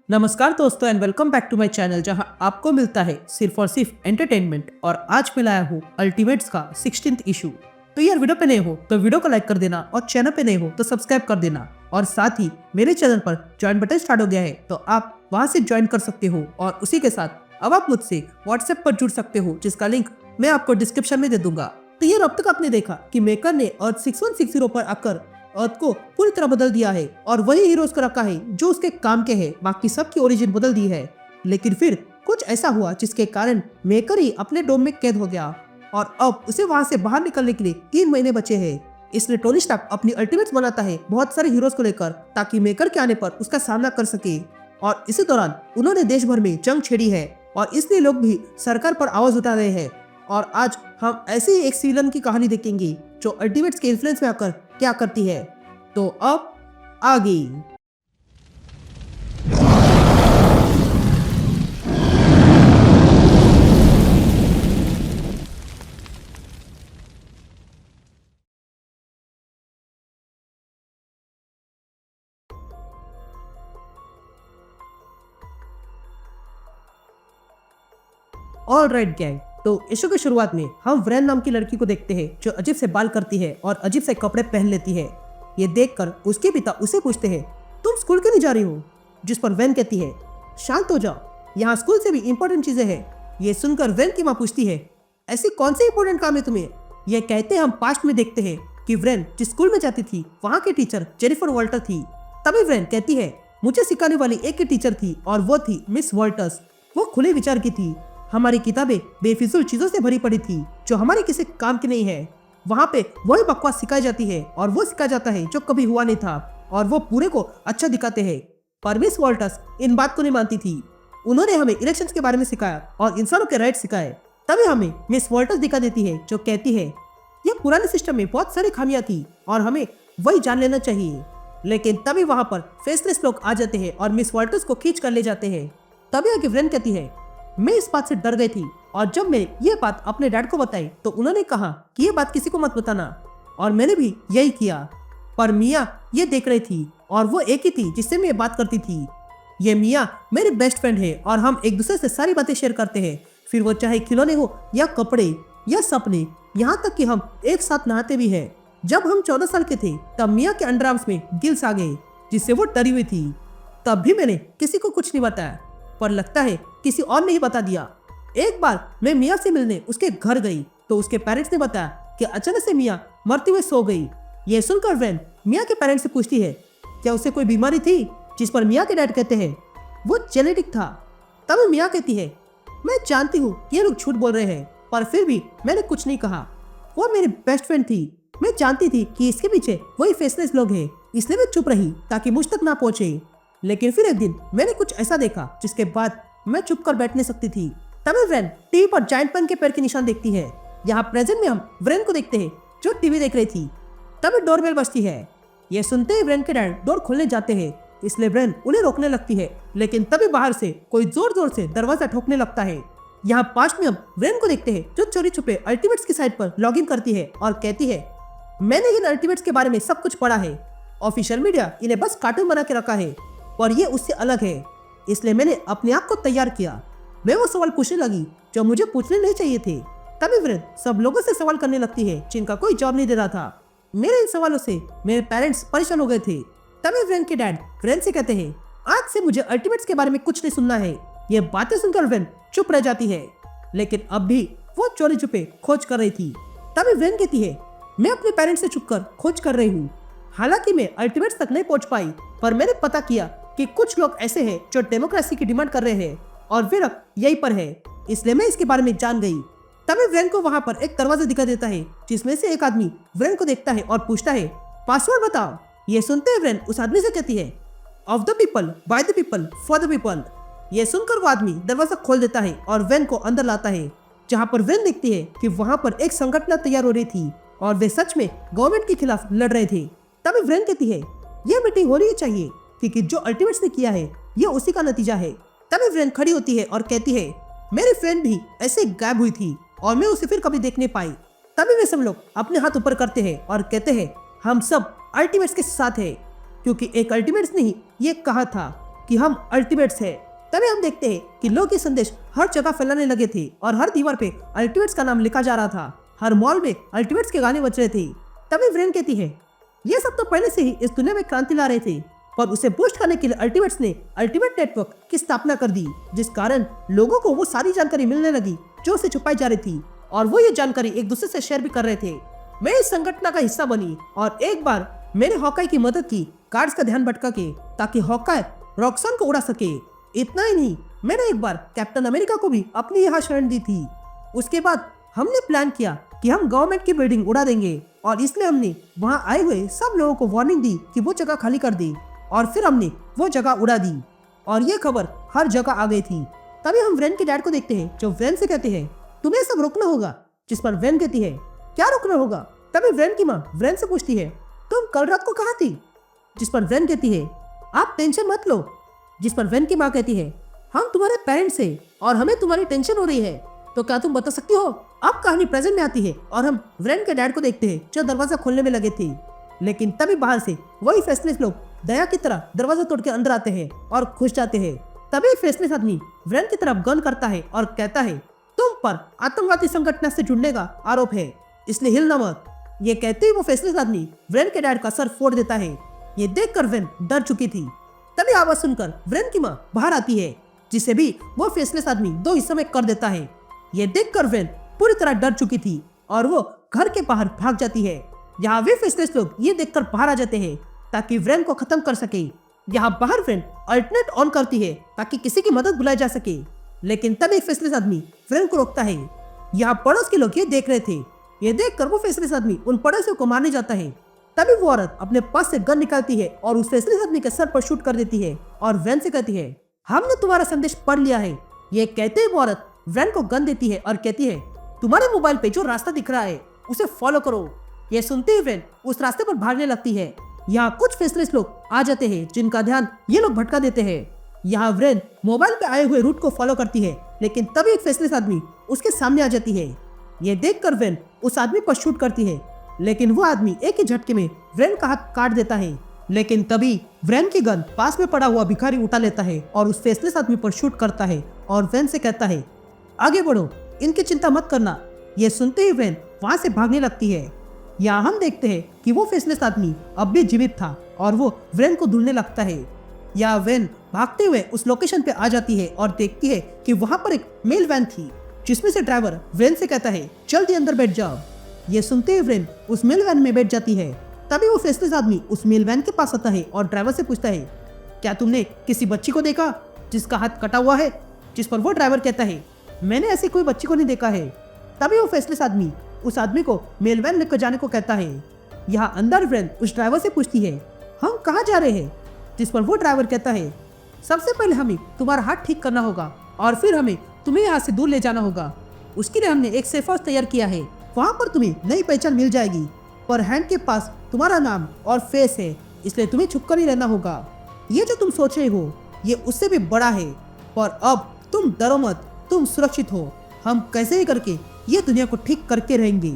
नमस्कार दोस्तों and welcome back to my channel जहां आपको मिलता है सिर्फ और सिर्फ एंटरटेनमेंट। और आज मैं लाया हूँ अल्टीमेट्स का 16th इशू। तो यार वीडियो पे नए हो तो वीडियो को लाइक कर देना और चैनल पे नए हो तो सब्सक्राइब कर देना। और साथ ही मेरे चैनल पर ज्वाइन बटन स्टार्ट हो गया है तो आप वहां से ज्वाइन कर सकते हो। और उसी के साथ अब आप मुझसे व्हाट्सएप पर जुड़ सकते हो जिसका लिंक मैं आपको डिस्क्रिप्शन में दे दूंगा। तो यार अब तक आपने देखा कि मेकर ने अर्थ 6160 पर आकर अर्थ को पूरी तरह बदल दिया है और वही हीरोज को रखा है जो उसके काम के हैं, बाकी सब की ओरिजिन बदल दी है। लेकिन फिर कुछ ऐसा हुआ जिसके कारण मेकर ही अपने डोम में कैद हो गया और अब उसे वहां से बाहर निकलने के लिए 3 महीने बचे हैं। इसलिए टोनी स्टार्क अपनी अल्टीमेट्स बनाता है बहुत सारे हीरोज को लेकर ताकि मेकर के आने पर उसका सामना कर सके। और इसी दौरान उन्होंने देश भर में जंग छेड़ी है और इसलिए लोग भी सरकार पर आवाज उठा रहे हैं। और आज हम ऐसे ही एक विलन की कहानी देखेंगे जो अल्टीमेट्स के इन्फ्लुएंस में आकर क्या करती है। तो अब आगे ऑल राइट गैंग, तो इशू की शुरुआत में हम व्रेन नाम की लड़की को देखते हैं जो अजीब से बाल करती है और अजीब से कपड़े पहन लेती है। ये देखकर उसके पिता उसे पूछते हैं, तुम स्कूल क्यों नहीं जा रही हो? जिस पर वेन कहती है, शांत हो जाओ, यहाँ स्कूल से भी इम्पोर्टेंट चीजें हैं। ये सुनकर वेन की माँ पूछती है, ऐसी कौन सी इम्पोर्टेंट काम है तुम्हें? ये कहते हम पास्ट में देखते हैं कि व्रेन जिस स्कूल में जाती थी वहाँ की टीचर जेनिफर वॉल्टर थी। तभी व्रेन कहती है, मुझे सिखाने वाली एक ही टीचर थी और वो थी मिस वॉल्टर्स। वो खुले विचार की थी। हमारी किताबें बेफिजूल चीजों से भरी पड़ी थी जो हमारे किसी काम की नहीं है। वहाँ पे वही बकवास सिखाई जाती है और वो सिखाया जाता है जो कभी हुआ नहीं था और वो पूरे को अच्छा दिखाते हैं। पर मिस वॉल्टर्स इन बात को नहीं मानती थी। उन्होंने हमें इलेक्शंस के बारे में सिखाया और इंसानों के राइट सिखाए। तभी हमें मिस वॉल्टर्स दिखा देती है जो कहती है, ये पुराने सिस्टम में बहुत सारी खामियां थी और हमें वही जान लेना चाहिए। लेकिन तभी वहाँ पर फेसलेस लोग आ जाते हैं और मिस वॉल्टर्स को खींच कर ले जाते हैं। तभी आगे व्रेन कहती है, मैं इस बात से डर गई थी और जब मैं ये बात अपने डैड को बताई तो उन्होंने कहा कि ये बात किसी को मत बताना और मैंने भी यही किया। पर मिया ये देख रही थी और वो एक ही थी जिससे मैं बात करती थी। ये मिया मेरी बेस्ट फ्रेंड है और हम एक दूसरे से सारी बातें शेयर करते हैं, फिर वो चाहे खिलौने हो या कपड़े या सपने, यहाँ तक कि हम एक साथ नहाते भी हैं। जब हम 14 साल के थे तब मिया के अंडरआर्म्स में गिल्स आ गए जिससे वो डरी हुई थी। तब भी मैंने किसी को कुछ नहीं बताया, पर लगता है किसी और ने ही बता दिया। एक बार मैं मिया से मिलने उसके घर गई तो उसके पेरेंट्स ने बताया कि अचानक से मिया मरते हुए सो गई। ये सुनकर वेन मिया के पेरेंट्स से पूछती है, क्या उसे कोई बीमारी थी? जिस पर मिया के डैड कहते हैं, वो जेनेटिक था। तब मिया कहती है, मैं जानती हूँ ये लोग झूठ बोल रहे हैं, पर फिर भी मैंने कुछ नहीं कहा। वो मेरी बेस्ट फ्रेंड थी। मैं जानती थी कि इसके पीछे वही फेसलेस लोग हैं, इसलिए मैं चुप रही ताकि मुझ तक ना पहुंचे। लेकिन फिर एक दिन मैंने कुछ ऐसा देखा जिसके बाद मैं चुप कर बैठ नहीं सकती थी। तभी व्रेन टीवी पर जायंट पैन के पैर के निशान देखती है। यहाँ प्रेजेंट में हम व्रेन को देखते हैं जो टीवी देख रही थी। तभी डोरबेल बजती है। ये सुनते ही व्रेन के डैड डोर खोलने जाते हैं, इसलिए व्रेन उन्हें रोकने लगती है। लेकिन तभी बाहर से कोई जोर जोर से दरवाजा ठोकने लगता है। यहाँ पास्ट में हम व्रेन को देखते हैं जो चोरी छुपे अल्टीमेट्स की साइट पर लॉग इन करती है और कहती है, मैंने इन अल्टीमेट्स के बारे में सब कुछ पढ़ा है। ऑफिशियल मीडिया इन्हें बस कार्टून बना के रखा है और ये उससे अलग है, इसलिए मैंने अपने आप को तैयार किया। मैं वो सवाल पूछने लगी जो मुझे पूछने नहीं चाहिए थे। तभी व्रेन सब लोगों से सवाल करने लगती है जिनका कोई जवाब नहीं दे रहा था। मेरे इन सवालों से मेरे पेरेंट्स परेशान हो गए थे। तभी व्रेन के डैड व्रेन से कहते हैं, आज से मुझे अल्टीमेट्स के बारे में कुछ नहीं सुनना है। ये बातें सुनकर व्रेन चुप रह जाती है। लेकिन अब भी वो चोरी छुपे खोज कर रही थी। तभी व्रेन कहती है, मैं अपने पेरेंट्स से छुपकर खोज कर रही हूँ। हालांकि मैं अल्टीमेट्स तक नहीं पहुंच पाई, पर मैंने पता किया कि कुछ लोग ऐसे हैं जो डेमोक्रेसी की डिमांड कर रहे हैं और वे यहीं पर है, इसलिए मैं इसके बारे में जान गई। तभी व्रेन को वहां पर एक दरवाजा दिखा देता है जिसमें से एक आदमी व्रेन को देखता है और पूछता है, पासवर्ड बताओ। ये सुनते ही व्रेन उस आदमी से कहती है, of the people, by the people, for the people. ये सुनकर वो आदमी दरवाजा खोल देता है और व्रेन को अंदर लाता है, जहाँ पर व्रेन देखती है कि वहाँ पर एक संगठन तैयार हो रही थी और वे सच में गवर्नमेंट के खिलाफ लड़ रहे थे। तभी व्रेन कहती है, ये मीटिंग होनी चाहिए क्योंकि जो अल्टीमेट्स ने किया है ये उसी का नतीजा है। तभी व्रेन खड़ी होती है और कहती है, मेरी फ्रेंड भी ऐसे गायब हुई थी और मैं उसे फिर कभी देख नहीं पाई। तभी वे सब लोग अपने हाथ ऊपर करते हैं और कहते हैं, हम सब अल्टीमेट्स के साथ हैं, क्योंकि एक अल्टीमेट्स ने ही ये कहा था। कि हम अल्टीमेट्स हैं। तभी हम देखते हैं कि लोग ये संदेश हर जगह फैलाने लगे थे और हर दीवार पे अल्टीमेट्स का नाम लिखा जा रहा था। हर मॉल में अल्टीमेट्स के गाने बज रहे थे। तभी व्रेन कहती है, ये सब तो पहले से ही इस दुनिया में क्रांति ला रहे थे, पर उसे बूस्ट करने के लिए अल्टीमेट्स ने अल्टीमेट नेटवर्क की स्थापना कर दी, जिस कारण लोगों को वो सारी जानकारी मिलने लगी जो उसे छुपाई जा रही थी, और वो ये जानकारी एक दूसरे से शेयर भी कर रहे थे। मैं इस संगठन का हिस्सा बनी और एक बार मैंने हॉकाई की मदद की गार्ड्स का ध्यान भटका के, ताकि हॉकाई रॉक्सन को उड़ा सके। इतना ही नहीं, मैंने एक बार कैप्टन अमेरिका को भी अपनी यहाँ शरण दी थी। उसके बाद हमने प्लान किया कि हम गवर्नमेंट की बिल्डिंग उड़ा देंगे, और इसलिए हमने वहाँ आए हुए सब लोगों को वार्निंग दी कि वो जगह खाली कर दे, और फिर हमने वो जगह उड़ा दी और ये खबर हर जगह आ गई थी। तभी हम व्रेन के डैड को देखते हैं, जो व्रेन से कहते हैं, तुम्हें सब रोकना होगा। जिस पर व्रेन कहती है, क्या रोकना होगा? तभी व्रेन की माँ व्रेन से पूछती है, तुम कल रात को कहाँ थी? जिस पर व्रेन कहती है, आप टेंशन मत लो। जिस पर व्रेन की माँ कहती है, हम तुम्हारे पेरेंट्स हैं और हमें तुम्हारी टेंशन हो रही है, तो क्या तुम बता सकती हो? अब कहानी प्रेजेंट में आती है और हम व्रेन के डैड को देखते हैं, जो दरवाजा खोलने में लगे थे। लेकिन तभी बाहर से वही फेसलेस लोग दया की तरह दरवाजा तोड़ के अंदर आते हैं और घुस जाते हैं। तभी फेसलेस आदमी व्रेन की तरफ गन करता है और कहता है, तुम पर आतंकवादी संगठन से जुड़ने का आरोप है, इसलिए हिलना मत। ये कहते ही वो फेसलेस आदमी व्रेन के डैड का सर फोड़ देता है। ये देखकर व्रेन डर चुकी थी। तभी आवाज सुनकर व्रेन की माँ बाहर आती है, जिसे भी वो फेसलेस आदमी दो हिस्सों में कर देता है। ये देखकर व्रेन पूरी तरह डर चुकी थी और वो घर के बाहर भाग जाती है। यहाँ वे फेसलेस लोग ये देखकर बाहर आ जाते हैं ताकि व्रेन को खत्म कर सके। यहाँ बाहर व्रेन अल्टरनेट ऑन करती है ताकि किसी की मदद बुलाई जा सके, लेकिन तब एक फेसलेस आदमी व्रेन को रोकता है। यहाँ पड़ोस के लोग ये देख रहे थे। ये देखकर वो फेसलेस आदमी उन पड़ोसियों को मारने जाता है। तभी वो औरत अपने पास से गन निकालती है और उस फेसलेस आदमी के सर पर शूट कर देती है और व्रेन से कहती है, हमने तुम्हारा संदेश पढ़ लिया है। ये कहते ही वो औरत व्रेन को गन देती है और कहती है, तुम्हारे मोबाइल पे जो रास्ता दिख रहा है उसे फॉलो करो। ये सुनते ही व्रेन उस रास्ते पर भागने लगती है। यहाँ कुछ फेसलेस लोग आ जाते हैं, जिनका ध्यान ये लोग भटका देते हैं। यहाँ व्रेन मोबाइल पे आए हुए रूट को फॉलो करती है, लेकिन तभी एक फेसलेस आदमी उसके सामने आ जाती है। ये देखकर व्रेन उस आदमी पर शूट करती है, लेकिन वो आदमी एक ही झटके में व्रेन का हाथ काट देता है। लेकिन तभी व्रेन की गन पास में पड़ा हुआ भिखारी उठा लेता है और उस फेसलेस आदमी पर शूट करता है और व्रेन से कहता है, आगे बढ़ो, इनकी चिंता मत करना। ये सुनते ही व्रेन वहां से भागने लगती है। यहाँ हम देखते हैं कि वो फेसलेस आदमी अब भी जीवित था और वो व्रेन को ढूंढने लगता है। यहाँ व्रेन भागते हुए उस लोकेशन पे आ जाती है और देखती है कि वहां पर एक मेल वैन थी, जिसमें से ड्राइवर व्रेन से कहता है, जल्दी अंदर बैठ जाओ। ये सुनते ही व्रेन उस मेल वैन में बैठ जाती है। तभी वो फेसलेस आदमी उस मेल वैन के पास आता है और ड्राइवर से पूछता है, क्या तुमने किसी बच्ची को देखा जिसका हाथ कटा हुआ है? जिस पर वो ड्राइवर कहता है, मैंने ऐसी कोई बच्ची को नहीं देखा है। तभी वो फेसलेस आदमी उस आदमी को मेल वैन लेकर जाने को कहता है। यहाँ अंदर व्रेन उस ड्राइवर से पूछती है, हम कहाँ जा रहे हैं? जिस पर वो ड्राइवर कहता है, सबसे पहले हमें तुम्हारा हाथ ठीक करना होगा और फिर हमें तुम्हें यहाँ से दूर ले जाना होगा। उसके लिए हमने एक सेफ हाउस तैयार किया है, वहाँ पर तुम्हें नई पहचान मिल जाएगी, पर हैंड के पास तुम्हारा नाम और फेस है, इसलिए तुम्हें छुप कर ही रहना होगा। ये जो तुम सोच रहे हो ये उससे भी बड़ा है, पर अब तुम डरो मत, तुम सुरक्षित हो। हम कैसे ही करके ये दुनिया को ठीक करके रहेंगे।